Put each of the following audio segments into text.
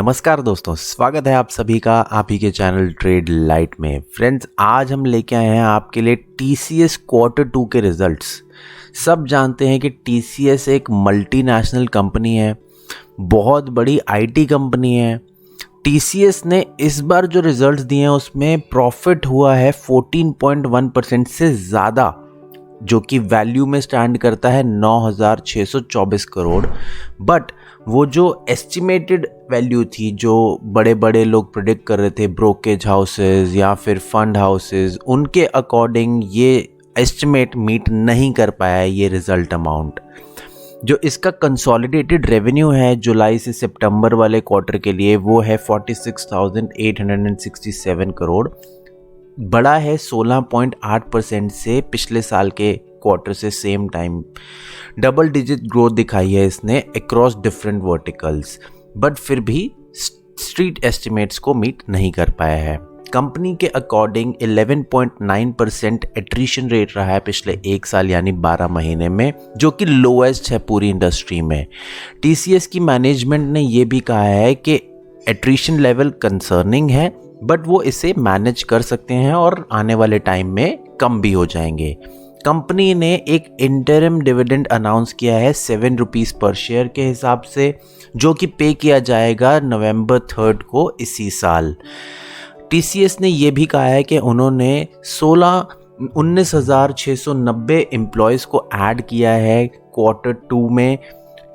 नमस्कार दोस्तों, स्वागत है आप सभी का आप ही के चैनल ट्रेड लाइट में। फ्रेंड्स, आज हम लेके आए हैं आपके लिए TCS Q2 के रिजल्ट्स। सब जानते हैं कि TCS एक मल्टीनेशनल कंपनी है, बहुत बड़ी IT कंपनी है। TCS ने इस बार जो रिजल्ट्स दिए हैं उसमें प्रॉफिट हुआ है 14.1% से ज़्यादा, जो कि वैल्यू में स्टैंड करता है 9,624 करोड़। बट वो जो एस्टिमेटेड वैल्यू थी, जो बड़े बड़े लोग प्रिडिक्ट कर रहे थे, ब्रोकेज हाउसेस या फिर फंड हाउसेस, उनके अकॉर्डिंग ये एस्टिमेट मीट नहीं कर पाया है ये रिजल्ट अमाउंट। जो इसका कंसोलिडेटेड रेवेन्यू है जुलाई से सितंबर वाले क्वार्टर के लिए, वो है 46,867 करोड़, बड़ा है 16.8% से पिछले साल के क्वार्टर से same time. Double digit growth दिखाई है इसने अक्रॉस डिफरेंट वर्टिकल्स, बट फिर भी स्ट्रीट एस्टिमेट्स को मीट नहीं कर पाया है। कंपनी के अकॉर्डिंग 11.9% एट्रिशन रेट रहा है पिछले एक साल यानी 12 महीने में, जो कि लोएस्ट है पूरी इंडस्ट्री में। TCS की मैनेजमेंट ने यह भी कहा है कि एट्रिशन लेवल कंसर्निंग है, बट वो इसे मैनेज कर सकते हैं और आने वाले टाइम में कम भी हो जाएंगे। कंपनी ने एक इंटरिम डिविडेंड अनाउंस किया है 7 रुपीज़ पर शेयर के हिसाब से, जो कि पे किया जाएगा नवंबर 3 को इसी साल। TCS ने यह भी कहा है कि उन्होंने 19,690 एम्प्लॉयज़ को ऐड किया है Q2 में,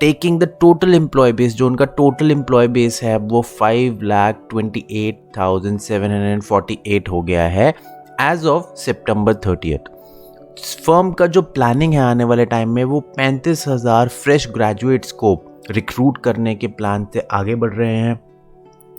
taking the total employee base, जो उनका टोटल एम्प्लॉय बेस है वो 5,28,748 हो गया है as of September 30th। Firm का जो प्लानिंग है आने वाले टाइम में, वो 35,000 फ्रेश ग्रेजुएट्स को रिक्रूट करने के प्लान से आगे बढ़ रहे हैं।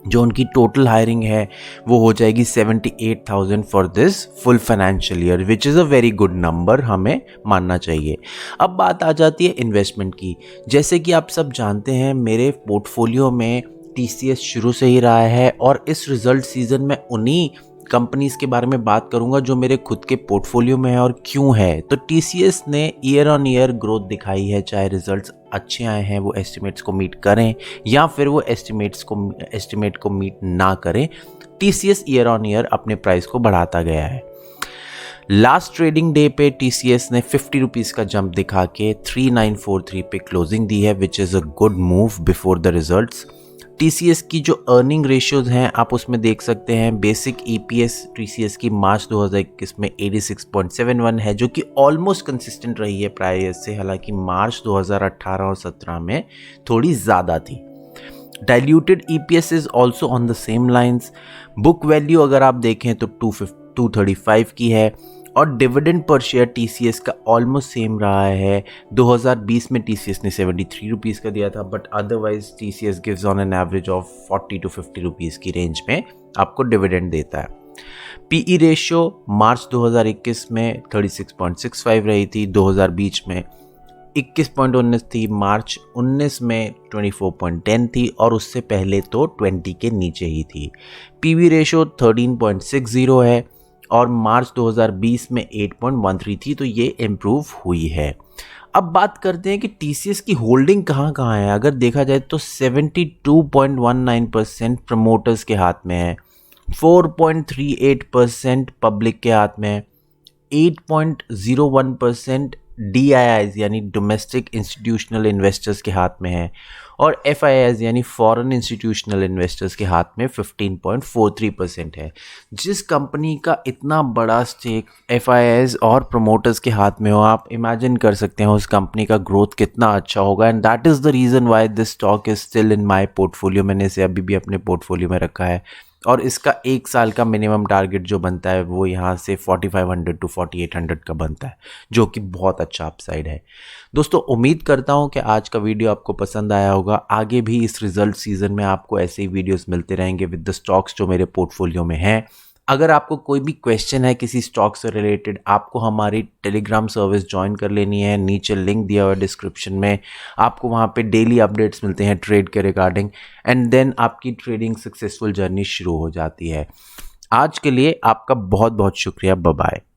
जो उनकी टोटल हायरिंग है वो हो जाएगी 78,000 for this full financial year, which is a very good number, हमें मानना चाहिए। अब बात आ जाती है इन्वेस्टमेंट की। जैसे कि आप सब जानते हैं, मेरे पोर्टफोलियो में TCS शुरू से ही रहा है और इस रिजल्ट सीजन में उन्हीं कंपनीज के बारे में बात करूंगा जो मेरे खुद के पोर्टफोलियो में है और क्यों है। तो TCS ने ईयर ऑन ईयर ग्रोथ दिखाई है, चाहे रिजल्ट्स अच्छे आए हैं वो एस्टिमेट्स को मीट करें या फिर वो एस्टिमेट को मीट ना करें। TCS ईयर ऑन ईयर अपने प्राइस को बढ़ाता गया है। लास्ट ट्रेडिंग डे पे TCS ने 50 रुपीज़ का जंप दिखा के 3943 पे क्लोजिंग दी है, which is a good move before the results. TCS की जो अर्निंग रेशियोज हैं आप उसमें देख सकते हैं। बेसिक EPS TCS की मार्च 2021 में 86.71 है, जो कि ऑलमोस्ट कंसिस्टेंट रही है प्रायर ईयर से, हालांकि मार्च 2018 और 17 में थोड़ी ज़्यादा थी। Diluted EPS is also on the same lines. Book value अगर आप देखें तो 235 की है और डिविडेंड पर शेयर TCS का ऑलमोस्ट सेम रहा है। 2020 में TCS ने 73 रुपीज़ का दिया था, but otherwise TCS gives on an average of 40 to 50 rupees की रेंज में आपको डिविडेंड देता है। PE रेशियो मार्च 2021 में 36.65 रही थी, 2020 में 21.19 थी, मार्च 19 में 24.10 थी और उससे पहले तो 20 के नीचे ही थी। PB रेशियो 13.60 है और मार्च 2020 में 8.13 थी, तो ये इम्प्रूव हुई है। अब बात करते हैं कि TCS की होल्डिंग कहाँ कहाँ है। अगर देखा जाए तो 72.19% प्रमोटर्स के हाथ में है, 4.38% पब्लिक के हाथ में है, 8.01% DIIs यानी डोमेस्टिक इंस्टीट्यूशनल इन्वेस्टर्स के हाथ में है और FIIs यानी फॉरेन इंस्टीट्यूशनल इन्वेस्टर्स के हाथ में 15.43% है। जिस कंपनी का इतना बड़ा स्टेक FIIs और प्रमोटर्स के हाथ में हो, आप इमेजिन कर सकते हैं उस कंपनी का ग्रोथ कितना अच्छा होगा। And that is the reason why this stock is still in my portfolio. मैंने इसे अभी भी अपने पोर्टफोलियो में रखा है और इसका एक साल का मिनिमम टारगेट जो बनता है वो यहाँ से 4500 to 4800 का बनता है, जो कि बहुत अच्छा अपसाइड है। दोस्तों, उम्मीद करता हूँ कि आज का वीडियो आपको पसंद आया होगा। आगे भी इस रिजल्ट सीजन में आपको ऐसे ही वीडियोस मिलते रहेंगे विद द स्टॉक्स जो मेरे पोर्टफोलियो में हैं। अगर आपको कोई भी क्वेश्चन है किसी स्टॉक से रिलेटेड, आपको हमारी टेलीग्राम सर्विस ज्वाइन कर लेनी है। नीचे लिंक दिया हुआ है डिस्क्रिप्शन में, आपको वहाँ पे डेली अपडेट्स मिलते हैं ट्रेड के रिगार्डिंग, एंड देन आपकी ट्रेडिंग सक्सेसफुल जर्नी शुरू हो जाती है। आज के लिए आपका बहुत बहुत शुक्रिया। Bye bye.